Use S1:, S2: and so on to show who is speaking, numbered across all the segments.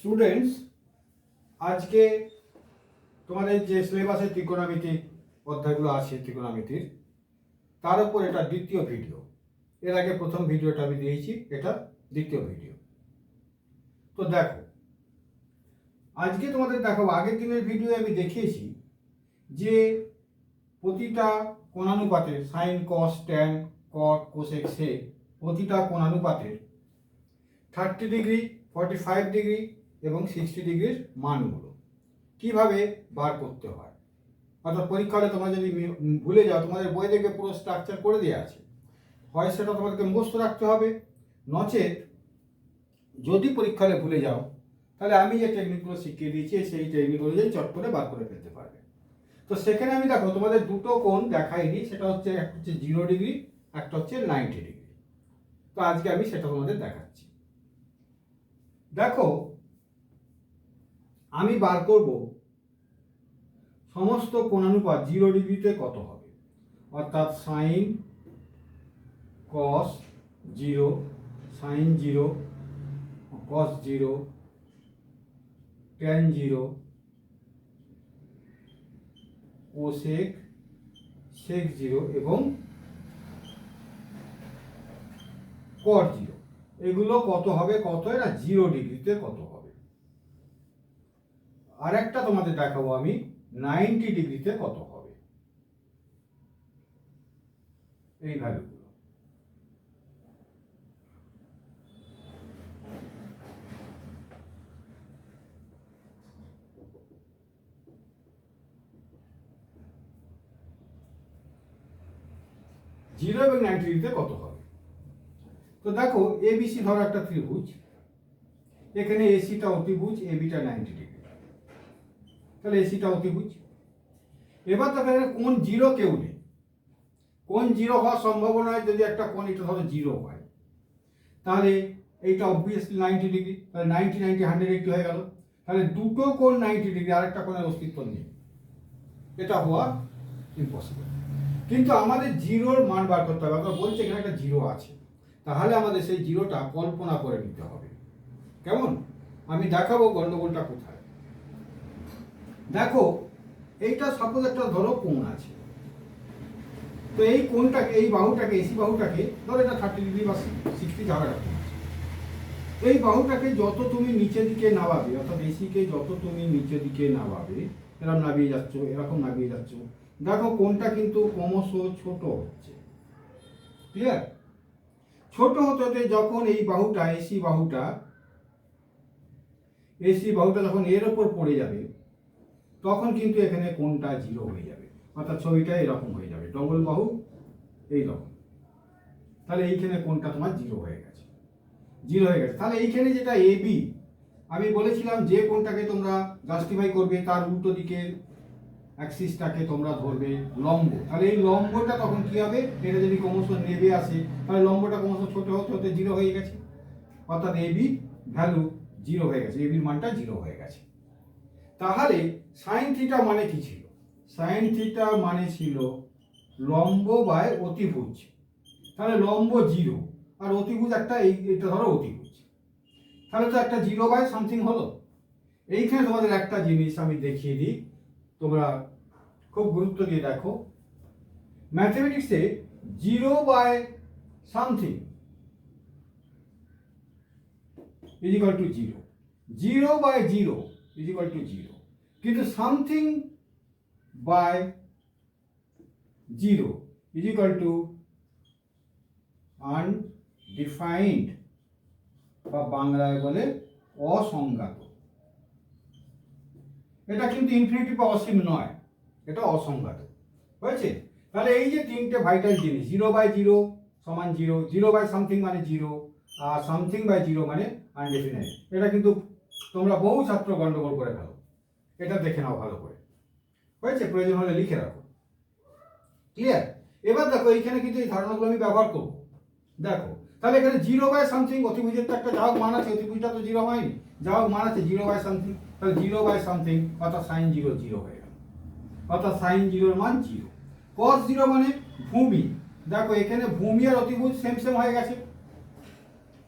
S1: Students, আজকে তোমাদের যে সিলেবাসে ত্রিকোণমিতিক অধ্যায়গুলো আছে ত্রিকোণমিতির, তার উপর এটা দ্বিতীয় ভিডিও। এর আগে প্রথম ভিডিওটা আমি দিয়েছি, এটা দ্বিতীয় ভিডিও। তো দেখো, আজকে তোমাদের দেখাবো, আগের দিনের ভিডিও আমি দেখিয়েছি যে প্রতিটা কোণানুপাতের সাইন, কস, ট্যান, কট, কোসেক, সেক, প্রতিটা কোণানুপাতের 30 ডিগ্রি, 45 ডিগ্রি এবং 60 ডিগ্রির মানগুলো কিভাবে বার করতে হয়। অর্থাৎ পরীক্ষা হলে তোমরা যদি ভুলে যাও, তোমাদের বই দেখবে পুরো স্ট্রাকচার করে দেওয়া আছে, হয় সেটা তোমাদেরকে মুখস্থ রাখতে হবে, নচেত যদি পরীক্ষা হলে ভুলে যাও তাহলে আমি যে টেকনিকগুলো শিখিয়ে দিয়েছি সেই টেকনিক অনুযায়ী চট করে বার করে ফেলতে পারবে। তো সেখানে আমি দেখো তোমাদের দুটো কোণ দেখাইনি, সেটা হচ্ছে একটা হচ্ছে 0 ডিগ্রি, একটা হচ্ছে 90 ডিগ্রি। তো আজকে আমি সেটা তোমাদের দেখাচ্ছি। দেখো, আমি বার করব সমস্ত কোণানুপাত 0 ডিগ্রিতে কত হবে, অর্থাৎ সাইন কস 0, সাইন 0, কস 0, ট্যান 0, কোসেক, সেক 0 এবং কট 0। এগুলো কত হবে, কত হয় না 0 ডিগ্রিতে কত হবে। আর একটা তোমাদের দেখাবো আমি 90 ডিগ্রিতে কত হবে, এই ভ্যালুগুলো। জিরো এবং 90 ডিগ্রিতে কত হবে। তো দেখো, এবিসি ধরো একটা ত্রিভুজ, এখানে এসিটা অতিভুজ, এবিটা 90 ডিগ্রি, তাহলে এসিটা অতিভুজ। এবার দেখো এখানে কোণ 0 কেউ নেই, কোণ 0 হওয়ার সম্ভাবনা হয় যদি একটা কোণ এটা ধরো 0 হয়, তাহলে এইটা অবভিয়াসলি 90 ডিগ্রি, তাহলে 90 90 180 হয়ে গেল। তাহলে দুটো কোণ 90 ডিগ্রি, আরেকটা কোণের অস্তিত্ব নেই, এটা হওয়া ইম্পসিবল। কিন্তু আমাদের জিরোর মান বার করতে হবে। আমরা বলছি এখানে একটা জিরো আছে, তাহলে আমাদের সেই জিরোটা কল্পনা করে নিতে হবে। কেমন, আমি দেখাবো গন্ডগোলটা কোথায়। দেখো, এইটা সাপোজ একটা ধরো কোণ আছে, তো এই কোণটাকে, এই বাহুটাকে, এসি বাহুটাকে ধরো এটা 30 ডিগ্রি বা 60 যাওয়ার একটা আছে। এই বাহুটাকে যত তুমি নিচের দিকে নামাবে, অর্থাৎ এসিকে যত তুমি নিচের দিকে নামাবে, এরকম নামিয়ে যাচ্ছ, এরকম নামিয়ে যাচ্ছ, দেখো কোণটা কিন্তু ক্রমশ ছোট হচ্ছে। ক্লিয়ার? ছোট হতে হতে যখন এই বাহুটা, এসি বাহুটা যখন এর ওপর পড়ে যাবে, তখন কিন্তু এখানে কোণটা 0 হয়ে যাবে, অর্থাৎ ছবিটা এরকম হয়ে যাবে, ডবল বাহু এইরকম। তাহলে এইখানে কোণটা তোমার 0 হয়ে গেছে, 0 হয়ে গেছে। তাহলে এইখানে যেটা এবি, আমি বলেছিলাম যে কোণটাকে তোমরা জাস্টিফাই করবে তার উল্টো দিকের অ্যাক্সিসটাকে তোমরা ধরবে লম্ব। তাহলে এই লম্বটা তখন কি হবে, এটা যদি ক্রমশ নেবে আসে, তাহলে লম্বটা ক্রমশ ছোট হতে হতে 0 হয়ে গেছে, অর্থাৎ এবি ভ্যালু 0 হয়ে গেছে, এবির মানটা 0 হয়ে গেছে। তাহলে সাইন থিটা মানে কি ছিল? সাইন থিটা মানে ছিল লম্ব বাই অতিভুজ। তাহলে লম্ব 0 আর অতিভুজ একটা, এইটা ধরো অতিভুজ, তাহলে তো একটা 0 বাই সামথিং হলো। এইখানে তোমাদের একটা জিনিস আমি দেখিয়ে দিই, তোমরা খুব গুরুত্ব দিয়ে দেখো। ম্যাথমেটিক্সে 0 by something is equal to 0, 0 by 0 is equal to 0, কিন্তু something by 0 is equal to undefined, বা বাংলায় বলে অসংজ্ঞাত। এটা কিন্তু ইনফিনিটি বা অসীম নয়, এটা অসংজ্ঞাত হয়েছে। তাহলে এই যে তিনটে ভাইটাল জিনিস, 0 বাই 0 সমান 0, 0 বাই সামথিং মানে 0, আর সামথিং বাই 0 মানে আনডিফিনাইট, এটা কিন্তু তোমরা বহু ছাত্র গন্ডগোল করে ফেলো, এটা দেখে নাও ভালো করে, হয়েছে? প্রয়োজন হলে লিখে রাখো। ক্লিয়ার? এবার দেখো, এইখানে কিন্তু এই ধারণাগুলো আমি ব্যবহার করবো। দেখো, তাহলে এখানে 0 বাই সামথিং, অতিভুজের তো একটা যা হোক মান আছে, অতিভুজটা তো 0 হয়নি, যা হোক মান আছে 0 বাই সামথিং, তাহলে 0 বাই সামথিং অর্থাৎ সাইন 0 0 হয়ে গেল, অর্থাৎ সাইন 0 মান 0। কস 0 মানে ভূমি, দেখো এখানে ভূমি আর অতিভুজ সেম সেম হয়ে গেছে,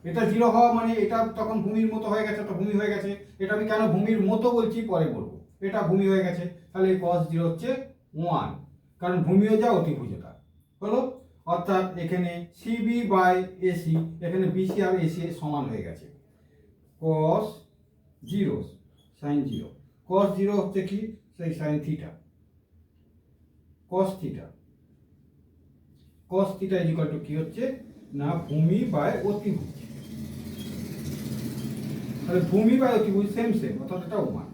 S1: এটা জিরো হওয়া মানে এটা তখন ভূমির মতো হয়ে গেছে, তো ভূমি হয়ে গেছে। এটা আমি কেন ভূমির মতো বলছি পরে বলবো। এটা ভূমি হয়ে গেছে, তাহলে cos 0 হচ্ছে 1, কারণ ভূমিও যা অতিভুজও তা হলো। অর্থাৎ এখানে সিবি বাই এসি, এখানে বিসি আর এসি সমান হয়ে গেছে। cos 0 sin 0, cos 0 হচ্ছে কি সেই sin theta, cos theta, cos theta equal to কি হচ্ছে না ভূমি বাই অতিভুজ। তাহলে ভূমি বাই অতিভুজ সেম সেম, অর্থাৎ এটা 1।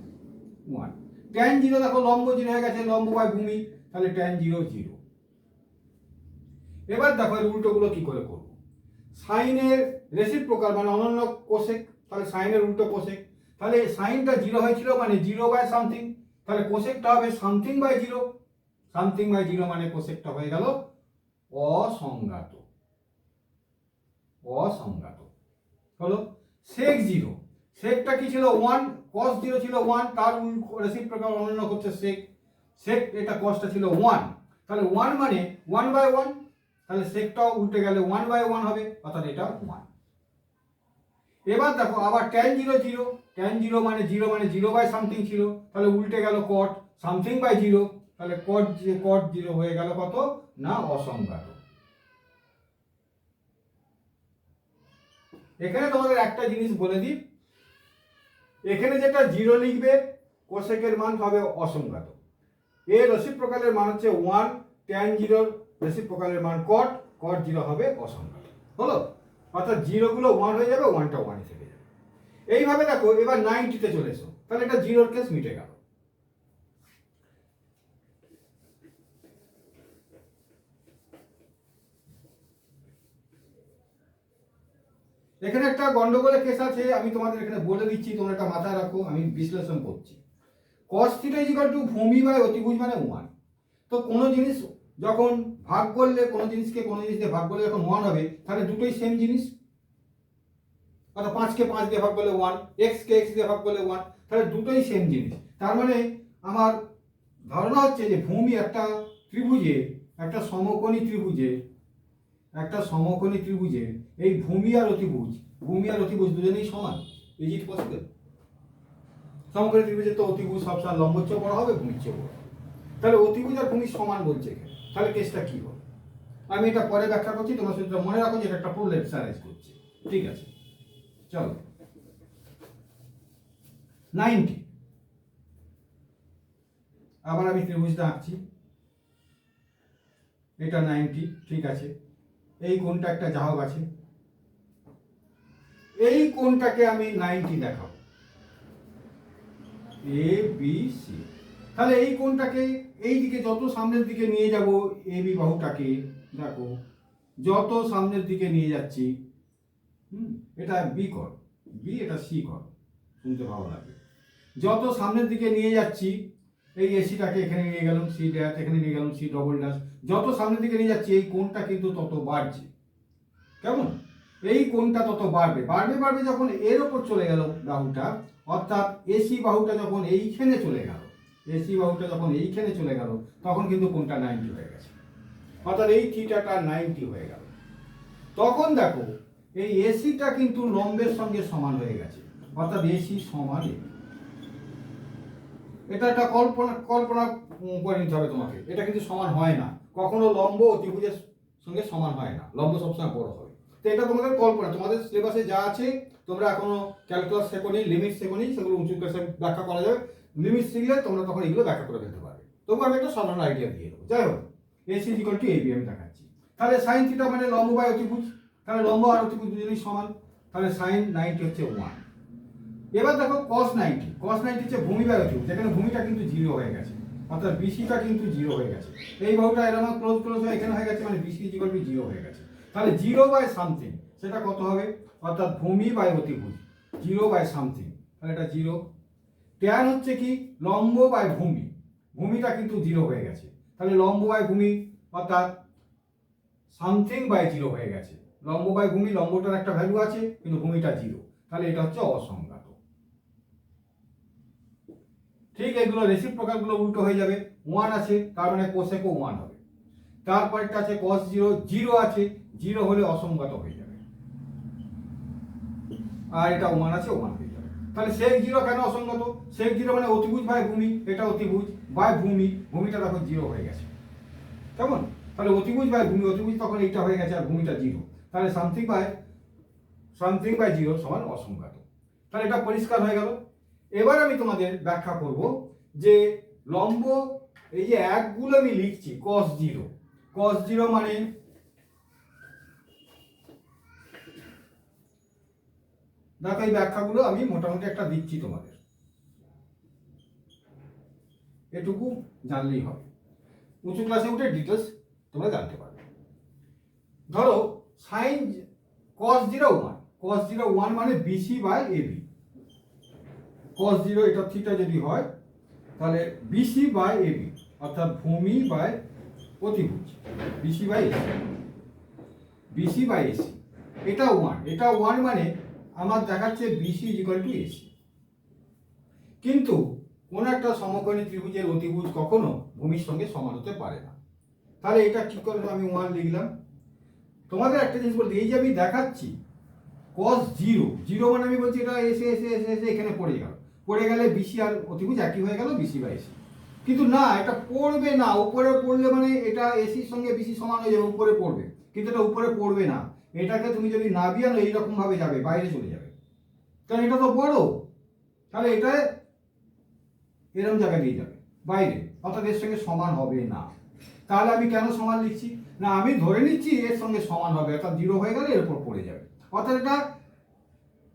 S1: tan 0 দেখো লম্ব 0 হয়ে গেছে, লম্ব বাই ভূমি, তাহলে tan 0 0। এবার দেখো এর উল্টোগুলো কি করে করব। সাইনের রেসিপ্রোকাল মানে অনন্য কোসেক, তাহলে সাইনের উল্টো কোসেক। তাহলে সাইনটা 0 হয়েছিল মানে 0 বাই সামথিং, তাহলে কোসেকটা হবে সামথিং বাই 0। সামথিং বাই 0 মানে কোসেকটা হয়ে গেল অসংজ্ঞাত। অসংজ্ঞাত হলো। সেক 0, সেকটা কি ছিল 1, cos 0 ছিল 1, তার রেসিপ্রোকাল অনন্য করছে সেক। সেক এটা cosটা ছিল 1, তাহলে 1 মানে 1 বাই 1, তাহলে সেকটাও উল্টে গেলে 1 বাই 1 হবে, অর্থাৎ এটা 1। এবার দেখো আবার tan 0 0, tan 0 মানে 0 বাই সামথিং ছিল, তাহলে উল্টে গেল cot সামথিং বাই 0, তাহলে cot 0 হয়ে গেল কত না অসংজ্ঞাত। এখানে তোমাদের একটা জিনিস বলে দিই, এখানে যেটা 0 লিখবে কোসেকের মান হবে অসংজ্ঞাত। এর রেসিপ্রোকালের মান হচ্ছে 1, tan 0 রেসিপ্রোকালের মান cot 0 হবে অসংজ্ঞাত হলো। অর্থাৎ 0 গুলো 1 হয়ে যাবে, 1টা 1 থেকে যাবে। এইভাবে দেখো এবার 90-তে চলে এসো, তাহলে এটা 0-র কেস মিটে গেল। এখানে একটা গন্ডগোলের কেস আছে, আমি তোমাদের এখানে বলে দিচ্ছি, তোমরা এটা মাথায় রাখো, আমি বিশ্লেষণ করছি। cos θ ভূমি বাই অতিভুজ মানে 1। তো কোনো জিনিস যখন ভাগ করলে, কোনো জিনিসকে কোনো জিনিস দিয়ে ভাগ করলে যখন 1 হবে, তাহলে দুটোই সেম জিনিস। অর্থাৎ 5কে 5 দিয়ে ভাগ করলে 1, x কে x দিয়ে ভাগ করলে 1, তাহলে দুটোই সেম জিনিস। তার মানে আমার ধারণা হচ্ছে যে ভূমি একটা ত্রিভুজে, একটা সমকোণী ত্রিভুজে, এই ভূমি আর অতিভুজ দুজনেই সমান। Is it possible? সমকোণী ত্রিভুজে তো অতিভুজ সবসময় লম্বের চেয়ে বড় হবে, ভূমির চেয়ে বড় হবে। তাহলে অতিভুজ আর ভূমি সমান বলছে এখানে, তাহলে কেসটা কি হবে আমি এটা পরে ব্যাখ্যা করছি, তোমরা শুধু মনে রাখো যে এটা একটা প্রবলেম সারাইজ করছে। ঠিক আছে, চলো 90। আবার আমি ত্রিভুজটা আঁকছি, এটা 90, ঠিক আছে। এই কোণটা একটা জাহক আছে, এই কোণটাকে আমি 90 দেখাবো, এ বি সি। তাহলে এই কোণটাকে এই দিকে যত সামনের দিকে নিয়ে যাব, এ বি বাহুটাকে দেখো যত সামনের দিকে নিয়ে যাচ্ছি, এটা বি কর, বি এটা সি কর, শুনতে ভালো লাগে। যত সামনের দিকে নিয়ে যাচ্ছি, এই এসিটাকে এখানে নিয়ে গেলাম, সি ড্যাশ এখানে নিয়ে গেলাম, সি ডবল ড্যাশ, যত সামনের দিকে নিয়ে যাচ্ছি এই কোণটা কিন্তু তত বাড়ছে। কেমন? এই কোণটা তত বাড়বে, যখন এর ওপর চলে গেল বাহুটা, অর্থাৎ এসি বাহুটা যখন এইখানে চলে গেল, তখন কিন্তু কোণটা 90 হয়ে গেছে, অর্থাৎ এই থিটাটা 90 হয়ে গেল। তখন দেখো এই এসিটা কিন্তু লম্বের সঙ্গে সমান হয়ে গেছে, অর্থাৎ এসি সমান এ। এটা একটা কল্পনা করে নিতে হবে তোমাকে, এটা কিন্তু সমান হয় না কখনো, লম্ব অতিভুজের সঙ্গে সমান হয় না, লম্ব সবসময় বড় হবে। তো এটা তোমাদের কল্পনা, তোমাদের সিলেবাসে যা আছে, তোমরা এখনো ক্যালকুলাস শেখোনি, লিমিট শেখোনি, সেগুলো উঁচু ক্লাসে ব্যাখ্যা করা যাবে। লিমিট শিখলে তোমরা তখন এগুলো ব্যাখ্যা করে ফেলতে পারবে। তবু আমি একটা সাধারণ আইডিয়া দিয়ে দেবো। যাই হোক, এসি ইকুয়াল টু এবি আমি দেখাচ্ছি। তাহলে সাইন থিটা মানে লম্ব বাই অতিভুজ, তাহলে লম্ব আর অতিভুজ দুজনেই সমান, তাহলে সাইন 90 হচ্ছে 1। এবার দেখো cos 90 হচ্ছে ভূমি বাই অতিভুজ, যেখানে ভূমিটা কিন্তু 0 হয়ে গেছে, অর্থাৎ বিসিটা কিন্তু 0 হয়ে গেছে। এই বাহুটা এরকম ক্লোজ হয়ে এখানে হয়ে গেছে, মানে বিসি ইকুয়াল টু 0 হয়ে গেছে। তাহলে 0 বাই সামথিং, সেটা কত হবে? অর্থাৎ ভূমি বাই অতিভুজ 0 বাই সামথিং, তাহলে এটা 0। ট্যান হচ্ছে কি লম্ব বাই ভূমি, ভূমিটা কিন্তু 0 হয়ে গেছে, তাহলে লম্ব বাই ভূমি অর্থাৎ সামথিং বাই 0 হয়ে গেছে। লম্ব বাই ভূমি, লম্বটার একটা ভ্যালু আছে কিন্তু ভূমিটা 0, তাহলে এটা হচ্ছে অসংজ্ঞাত। ঠিক এগুলো রেসিপ্রোকালগুলো উল্টো হয়ে যাবে, 1 আছে তার মানে কোসেকও 1 হবে। তারপরটা আছে cos 0, 0 আছে, 0 হলে অসংজ্ঞাত হয়ে যাবে। আর এটা ওমান আছে, ওমান হয়ে যাবে। তাহলে সেক জিরো কেন অসঙ্গত? সেক জিরো মানে অতিভুজ বাই ভূমি, এটা অতিভুজ বাই ভূমি, ভূমিটা তখন জিরো হয়ে গেছে, কেমন? তাহলে অতিভুজ বাই ভূমি, অতিভুজ তখন এইটা হয়ে গেছে আর ভূমিটা জিরো, তাহলে সামথিং বাই জিরো সমান অসঙ্গত। তাহলে এটা পরিষ্কার হয়ে গেল। এবার আমি তোমাদের ব্যাখ্যা করব যে লম্ব এই যে একগুলো আমি লিখছি cos জিরো, cos জিরো মানে দেখো এই ব্যাখ্যাগুলো আমি মোটামুটি একটা দিচ্ছি তোমাদের, এটুকু জানলেই হবে, উঁচু ক্লাসে উঠে ডিটেলস তোমরা জানতে পারবে। ধরো sine cos zero one, cos zero one মানে BC by AB, cos zero এটা থিটা যদি হয় তাহলে বিসি বাই এবি অর্থাৎ ভূমি বাই অতিভুজ, BC by AC, BC by AC, এটা ওয়ান, এটা ওয়ান মানে আমার দেখাচ্ছে বিসি ইকুয়াল টু এসি। কিন্তু কোন একটা সমকোণী ত্রিভুজের অতিভুজ কখনো ভূমির সঙ্গে সমান হতে পারে না। তাহলে এটা কি করে আমি ওয়ান লিখলাম? তোমাদের একটা জিনিস বলতে, এই যে আমি দেখাচ্ছি cos জিরো, জিরো মানে আমি বলছি এটা এসে এসে এসে এসে এখানে পড়ে গেল, পড়ে গেলে বিসি আর অতিভুজ একই হয়ে গেল, বিসি বাই এসি। কিন্তু না, এটা পড়বে না, উপরে পড়লে মানে এটা এসির সঙ্গে বিসি সমান হয়ে যাবে, উপরে পড়বে, কিন্তু এটা উপরে পড়বে না, এটাকে তুমি যদি নাবিয়ানো এইরকম ভাবে যাবে, বাইরে চলে যাবে, কারণ এটা তো বড়, তাহলে এটা এরকম জায়গায় দিয়ে যাবে বাইরে, অর্থাৎ এর সঙ্গে সমান হবে না। তাহলে আমি কেন সমান লিখছি না, আমি ধরে নিচ্ছি এর সঙ্গে সমান হবে, অর্থাৎ জিরো হয়ে গেলে এর উপর পড়ে যাবে, অর্থাৎ এটা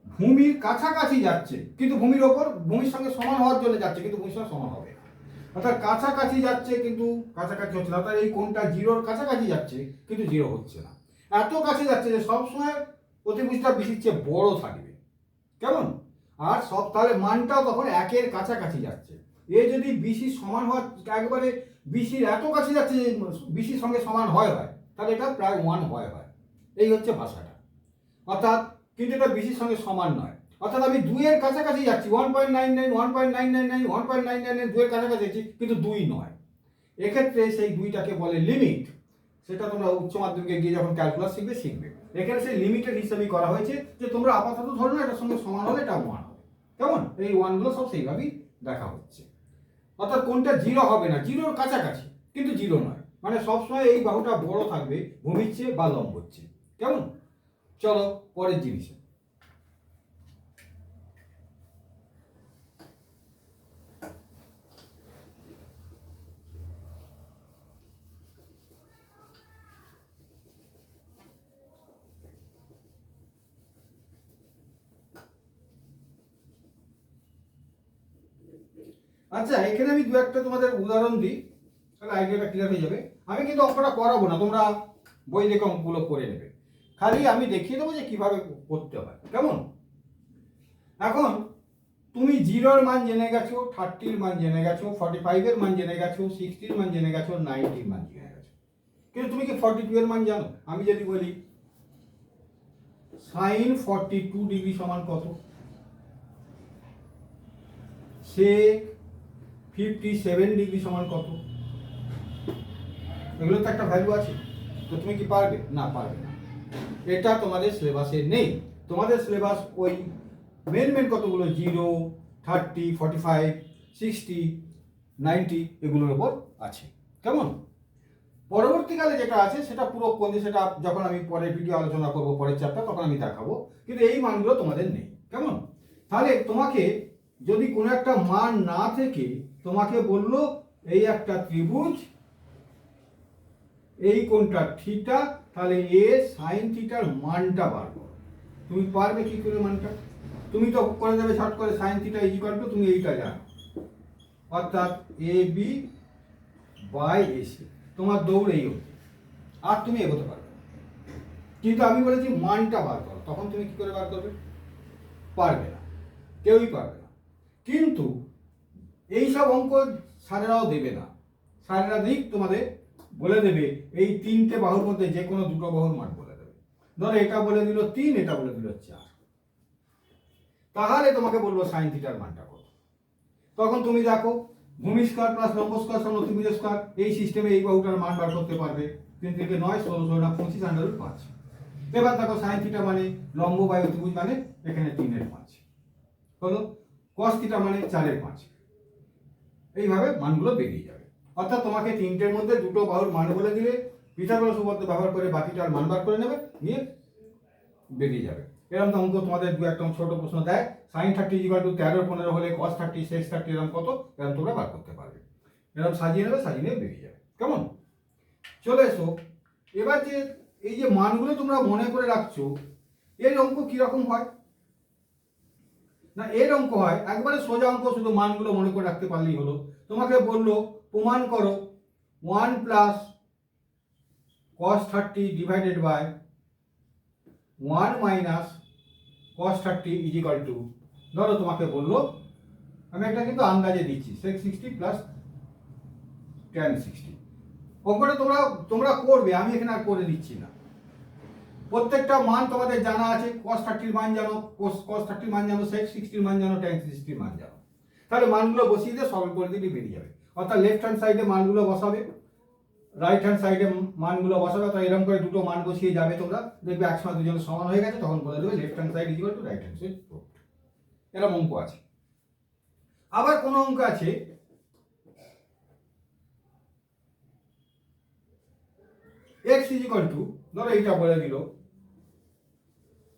S1: ভূমির কাছাকাছি যাচ্ছে, কিন্তু ভূমির ওপর ভূমির সঙ্গে সমান হওয়ার জন্য যাচ্ছে, কিন্তু ভূমির সঙ্গে সমান হবে না, অর্থাৎ কাছাকাছি যাচ্ছে কিন্তু কাছাকাছি হচ্ছে না, অর্থাৎ এই কোণটা জিরোর কাছাকাছি যাচ্ছে কিন্তু জিরো হচ্ছে না, এত কাছে যাচ্ছে যে সবসময় অতিভুজটা বিসির চেয়ে বড় থাকবে, কেমন? আর সব তাহলে মানটাও তখন একের কাছাকাছি যাচ্ছে। এ যদি বিসি সমান হওয়ার একবারে বিসির এত কাছে যাচ্ছে যে বিসির সঙ্গে সমান হয়, তাহলে এটা প্রায় ওয়ান হয়, এই হচ্ছে ভাষাটা। অর্থাৎ কিন্তু এটা বিসির সঙ্গে সমান নয়, অর্থাৎ আমি দুইয়ের কাছাকাছি যাচ্ছি, 1.99 1.999 1.999 দুইয়ের কাছাকাছি যাচ্ছি কিন্তু দুই নয়। এক্ষেত্রে সেই দুইটাকে বলে লিমিট, সেটা তোমরা উচ্চ মাধ্যমিকে গিয়ে যখন ক্যালকুলাস শিখবে। এখানে সেই লিমিটেড হিসেবেই করা হয়েছে যে তোমরা আপাতত ধরো না এটার সঙ্গে সমান হলে এটা ওয়ান হবে, কেমন? এই ওয়ানগুলো সব সেইভাবেই দেখা হচ্ছে, অর্থাৎ কোনটা জিরো হবে না, জিরোর কাছাকাছি কিন্তু জিরো নয়, মানে সবসময় এই বাহুটা বড় থাকবে ভূমির চেয়ে বা লম্বর চেয়ে, কেমন? চলো পরের জিনিসে। আচ্ছা, এখানে আমি দু একটা তোমাদের উদাহরণ দিই, তাহলে আইডিয়াটা ক্লিয়ার হয়ে যাবে। আমি কিন্তু অঙ্কটা করাবো না, তোমরা বই দেখে অঙ্কগুলো করে নেবে, খালি আমি দেখিয়ে দেবো যে কিভাবে করতে হয়, কেমন? এখন তুমি জিরোর মান জেনে গেছো, 30-র মান জেনে গেছো, 45-এর মান জেনে গেছো, 60-র মান জেনে গেছো, 90-র মান জেনে গেছো, কিন্তু তুমি কি 42-এর মান জানো? আমি যদি বলি সাইন 42 ডিগ্রি সমান কত, সেক 57 ডিগ্রি সমান কত, এগুলো তো একটা ভ্যালু আছে, তো তুমি কি পারবে? না, পারবে না, এটা তোমাদের সিলেবাসে নেই। তোমাদের সিলেবাস ওই মেন কতগুলো 0, 30, 45, 60, 90 এগুলোর উপর আছে, কেমন? পরবর্তীকালে যেটা আছে সেটা পুরো কোণে, সেটা যখন আমি পরের ভিডিও আলোচনা করব, পরের চ্যাপ্টার, তখন আমি দেখাবো, কিন্তু এই মানগুলো তোমাদের নেই, কেমন? তাহলে তোমাকে যদি কোনো একটা মান না থেকে তোমাকে বললো এই একটা ত্রিভুজ, এই কোণটা থিটা, তাহলে এ সাইন থিটার মানটা বার করো, তুমি পারবে কি করে মানটা? তুমি তো করে দেবে শর্ট করে, sine theta is equal two, তুমি এইটা জানো, অর্থাৎ এ বি বাই এসি, তোমার দৌড় এই হচ্ছে, আর তুমি এগোতে পারবে না। কিন্তু আমি বলেছি মানটা বার করো, তখন তুমি কি করে বার করবে? পারবে না, কেউই পারবে না। কিন্তু এইসব অঙ্ক স্যারেরাও দেবে না, স্যারেরা দিক তোমাদের বলে দেবে এই তিনটে বাহুর মধ্যে যে কোনো দুটো বাহুর মান বলে দেবে। ধরো এটা বলে দিল 3, এটা বলে দিল 4, তাহলে তোমাকে বলবো সাইন থিটার মানটা কত। তখন তুমি দেখো ভূমি স্কয়ার প্লাস লম্ব স্কয়ার সমান অতিভুজ স্কয়ার, এই সিস্টেমে এই বাহুটার মান বার করতে পারবে। 3 থেকে 9, 16, 16, 25, √5। এবার দেখো সাইন থিটা মানে লম্ব বাই অতিভুজ মানে এখানে 3/5 হলো, কস থিটা মানে 4/5। এইভাবে মানগুলো বেরিয়ে যাবে। অর্থাৎ তোমাকে তিনটের মধ্যে দুটো বাহুর মান বলে দিলে পিথাগোরাস উপপাদ্য ব্যবহার করে বাকিটার মান বার করে নেবে, নিয়ে বেরিয়ে যাবে। এরকম তো অঙ্ক তোমাদের দু একটা ছোট প্রশ্ন দেয়, সাইন 30 = 13/15 হলে কস 30 সেক 30 এরকম কত, এরকম তোমরা বার করতে পারবে। এরকম সাজিয়ে নেবে, সাজিয়ে নিয়ে বেরিয়ে যাবে। কেমন? চলে এসো এবার যে এই যে মানগুলো তোমরা মনে করে রাখছো, এর অঙ্ক কিরকম হয় না, এর অঙ্ক হয় একবারে সোজা অঙ্ক, শুধু মানগুলো মনে করে রাখতে পারলেই হলো। তোমাকে বললো প্রমাণ করো 1 + cos 30 ডিভাইডেড বাই 1 - cos 30 = ধরো তোমাকে বললো, আমি একটা কিন্তু আন্দাজে দিচ্ছি, sec 60 + tan 60। অঙ্কটা তোমরা করবে, আমি এখানে আর করে দিচ্ছি না। প্রত্যেকটা মান তোমাদের জানা আছে, cos 30 মান জানো, cos 30 মান জানো, sec 60 মান জানো, tan 60 মান জানো। তাহলে মানগুলো বসিয়ে দিয়ে সলভ করে দিলে বেরিয়ে যাবে। অর্থাৎ লেফট হ্যান্ড সাইডে মানগুলো বসাবে, রাইট হ্যান্ড সাইডে মানগুলো বসাবে। তো এরকম করে দুটো মান বসিয়ে যাবে, তোমরা দেখবে একসময় দুজনের সমান হয়ে গেছে, তখন বলে দেবে left hand side = right hand side. এরকম অঙ্ক আছে। আবার কোন অঙ্ক আছে x = ধরো এইটা বলে দিল,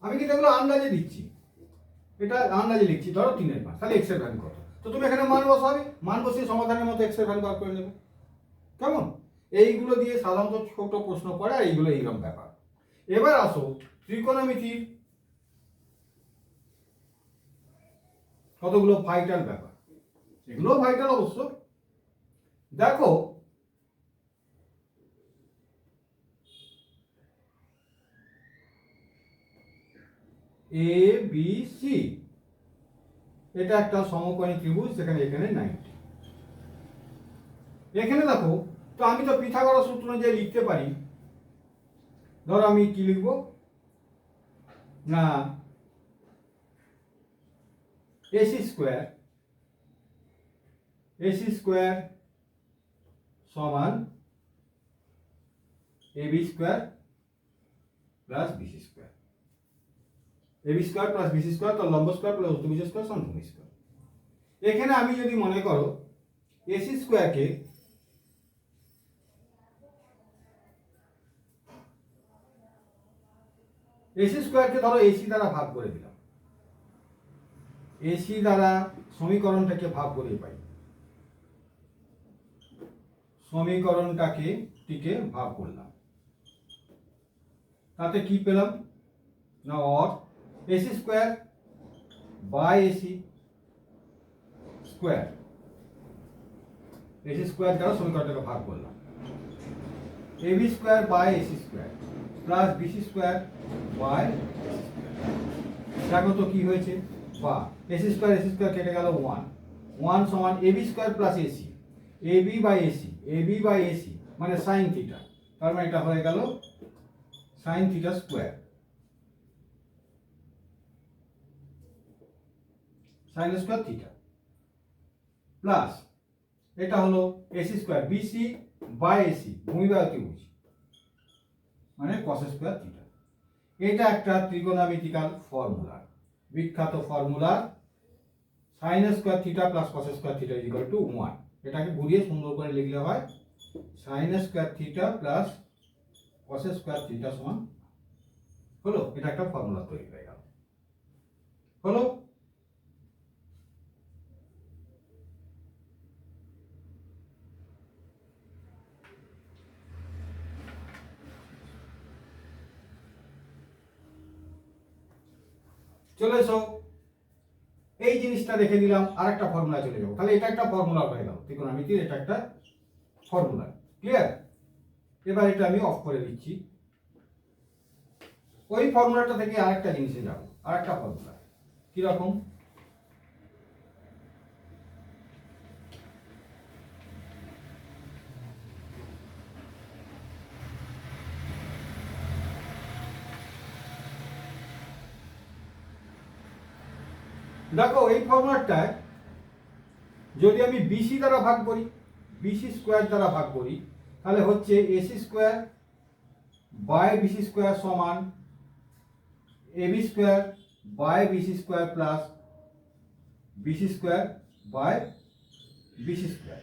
S1: আমি কিন্তু এগুলো আন্দাজে দিচ্ছি, এটা আন্দাজে লিখছি, ধরো 3/5, তাহলে x এর ভ্যালু কত, তো তুমি এখানে মান বসাবে, মান বসিয়ে সমাধানের মতো x এর ভ্যালু বার করে নেবে। কেমন? এইগুলো দিয়ে সাধারণত ছোট প্রশ্ন পড়ে, আর এইগুলো এইরকম ব্যাপার। এবার আসো ত্রিকোণমিতির কতগুলো ভাইটাল ব্যাপার, এগুলো ভাইটাল অবশ্য। দেখো ABC, এটা একটা সমকোণী ত্রিভুজ, যেখানে এখানে 90। এখানে দেখো, তো আমি তো পিথাগোরাস সূত্র অনুযায়ী লিখতে পারি। ধরো আমি কি লিখবো না, AC² সমান AB² plus BC²। AB² plus BC², তো লম্ব স্কয়ার প্লাস অতিভুজ স্কয়ার সমান ভূমি স্কয়ার। এখানে আমি যদি মনে করো AC² কে ধরো AC দ্বারা ভাগ করে দিলাম, AC দ্বারা সমীকরণটাকে ভাগ করে পাই, সমীকরণটাকে ভাগ করলাম, তাতে কি পেলাম না, অর AC² বাই AC² দ্বারা সমীকরণটাকে ভাগ করলাম, AB² by AC² plus BC² by AC²। দেখো তো কি হয়েছে, বা AC² কেটে গেল, 1 সমান AB² plus AC, AB by AC মানে সাইন থিটা, তার মানে এটা হয়ে গেল sine theta square, sine square theta, plus এটা হলো AC², BC বাই AC ভূমি বাই অতিভুজ মানে cos স্কয়ার থিটা। এটা একটা ত্রিকোণমিতিক্যাল ফর্মুলা, বিখ্যাত formula, sine square theta plus cos square theta = 1। এটাকে ঘুরিয়ে সুন্দর করে লিখলে হয় sine square theta plus cos square theta সমান, হলো, এটা একটা ফর্মুলা তৈরি হয়ে গেল। হলো, চলে এসো এই জিনিসটা রেখে দিলাম, আর একটা ফর্মুলা চলে যাবো। তাহলে এটা একটা ফর্মুলা হয়ে গেল ত্রিকোণমিতির, এটা একটা ফর্মুলা। ক্লিয়ার? এবার এটা আমি অফ করে দিচ্ছি। ওই ফর্মুলাটা থেকে আরেকটা জিনিসে যাব, আরেকটা ফর্মুলা। কি রকম? দেখো এই ফর্মুলাটায় যদি আমি BC দ্বারা ভাগ করি, BC² দ্বারা ভাগ করি, তাহলে হচ্ছে AC² বাই BC² সমান AB square by BC square plus BC square by BC square.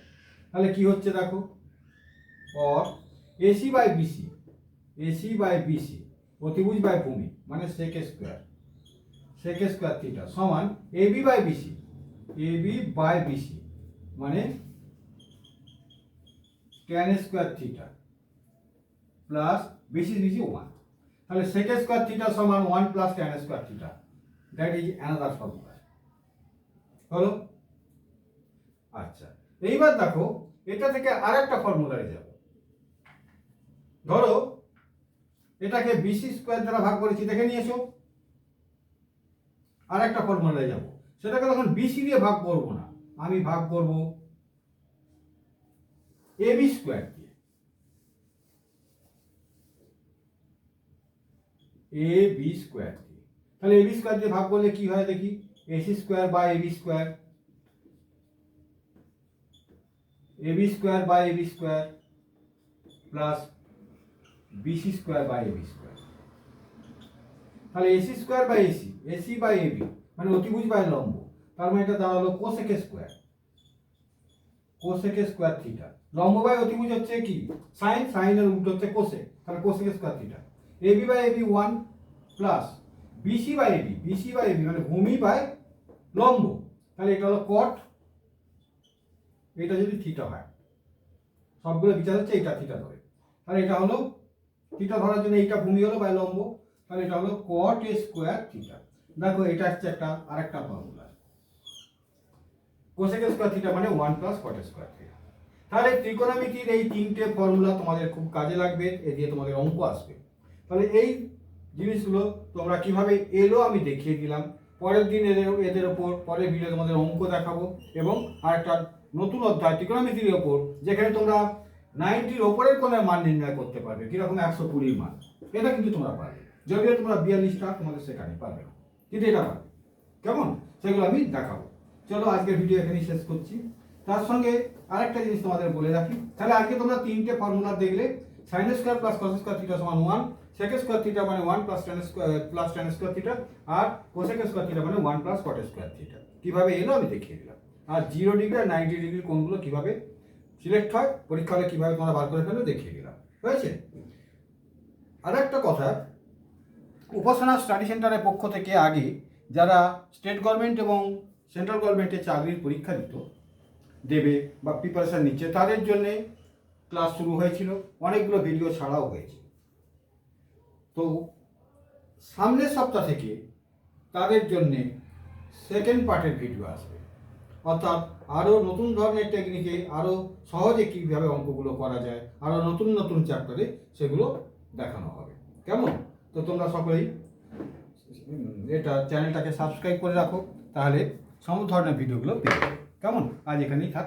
S1: তাহলে কি হচ্ছে দেখো, or AC by BC, AC by BC অতিভুজ বাই ভূমি মানে সেক স্কোয়ার থিটা সমান AB by BC, AB by BC মানে tan square theta plus BC BC 1। তাহলে সেক স্কোয়ার থিটা সমান 1 plus tan square theta, that is another formula. হলো? আচ্ছা, এইবার দেখো এটা থেকে আরেকটা ফর্মুলায় যাব। ধরো এটাকে বিসি স্কোয়ার দ্বারা ভাগ করেছি, দেখে নিয়েছো। আরেকটা ফর্মুলায় যাব, সেটাকে তখন বিসি দিয়ে ভাগ করব না, আমি ভাগ করব এবি স্কোয়ার দিয়ে, এবি স্কোয়ার দিয়ে। তাহলে এবি স্কোয়ার দিয়ে ভাগ করলে কি হয় দেখি, AC square by AB square, AB square by AB square plus BC square by AB square. তাহলে AC square by AC, AC by AB মানে অতিভুজ বাই লম্ব, তার মানে এটা দাঁড়ালো cosec square, cosec square theta. লম্ব বাই অতিভুজ হচ্ছে কি সাইন, সাইনের উল্টো হচ্ছে কোসেক, তাহলে cosec square theta. AB by AB 1 plus BC by AB, BC by AB মানে ভূমি বাই লম্ব, তাহলে এটা হলো কট, এটা যদি থিটা হয়, সবগুলো বিচার হচ্ছে এটা থিটা ধরে, তাহলে এটা হলো থিটা ধরার জন্য এইটা ভূমি হলো বাই লম্ব, তাহলে এটা হলো কট স্কোয়ার থিটা। দেখো এটা হচ্ছে একটা আরেকটা ফর্মুলা, কোসেক স্কোয়ার থিটা মানে 1 প্লাস কট স্কোয়ার থিটা। তাহলে ত্রিকোণমিতির এই তিনটে ফর্মুলা তোমাদের খুব কাজে লাগবে, এ দিয়ে তোমাদের অঙ্ক আসবে। তাহলে এই জিনিসগুলো তোমরা কিভাবে এলো আমি দেখিয়ে দিলাম। পরের দিন এদের ওপর পরের ভিডিও তোমাদের অঙ্ক দেখাবো, এবং আরেকটা নতুন অধ্যায় ত্রিকোণমিতির ওপর, যেখানে তোমরা 90-র ওপরের কোণের মান নির্ণয় করতে পারবে, কিরকম 120-র মান, এটা কিন্তু তোমরা পারবে। যদিও তোমরা 42টা তোমাদের সেখানে পারবে না, কিন্তু এটা পারবে। কেমন, সেগুলো আমি দেখাবো। চলো আজকের ভিডিও এখানেই শেষ করছি। তার সঙ্গে আরেকটা জিনিস তোমাদের বলে রাখি, তাহলে আজকে তোমরা তিনটে ফর্মুলা দেখলে, sine square plus cos square theta সমান 1, সেক স্কোয়ার থিটা মানে 1 প্লাস ট্যান স্কোয়ার থিটা, আর কোসেক স্কোয়ার থিটা মানে 1 প্লাস কট স্কোয়ার থিটা কিভাবে এলো আমি দেখিয়ে দিলাম। আর 0 ডিগ্রি আর 90 ডিগ্রির কোণগুলো কিভাবে সিলেক্ট হয়, পরীক্ষা হলে কিভাবে তোমরা বার করে ফেলো দেখিয়ে দিলাম। হয়েছে? আর একটা কথা, উপাসনা স্টাডি সেন্টারের পক্ষ থেকে আগে যারা স্টেট গভর্নমেন্ট এবং সেন্ট্রাল গভর্নমেন্টের চাকরির পরীক্ষা দেবে বা প্রিপারেশান নিচ্ছে, তাদের জন্যে ক্লাস শুরু হয়েছিল, অনেকগুলো ভিডিও ছাড়াও হয়েছে। তো সামনের সপ্তাহ থেকে তাদের জন্যে সেকেন্ড পার্টের ভিডিও আসবে, অর্থাৎ আরও নতুন ধরনের টেকনিকে আরও সহজে কীভাবে অঙ্কগুলো করা যায়, আরও নতুন নতুন চ্যাপ্টারে সেগুলো দেখানো হবে। কেমন? তো তোমরা সকলেই এটা চ্যানেলটাকে সাবস্ক্রাইব করে রাখো, তাহলে সব ধরনের ভিডিওগুলো পেয়ে যাবে। কেমন? আজ এখানেই থাক।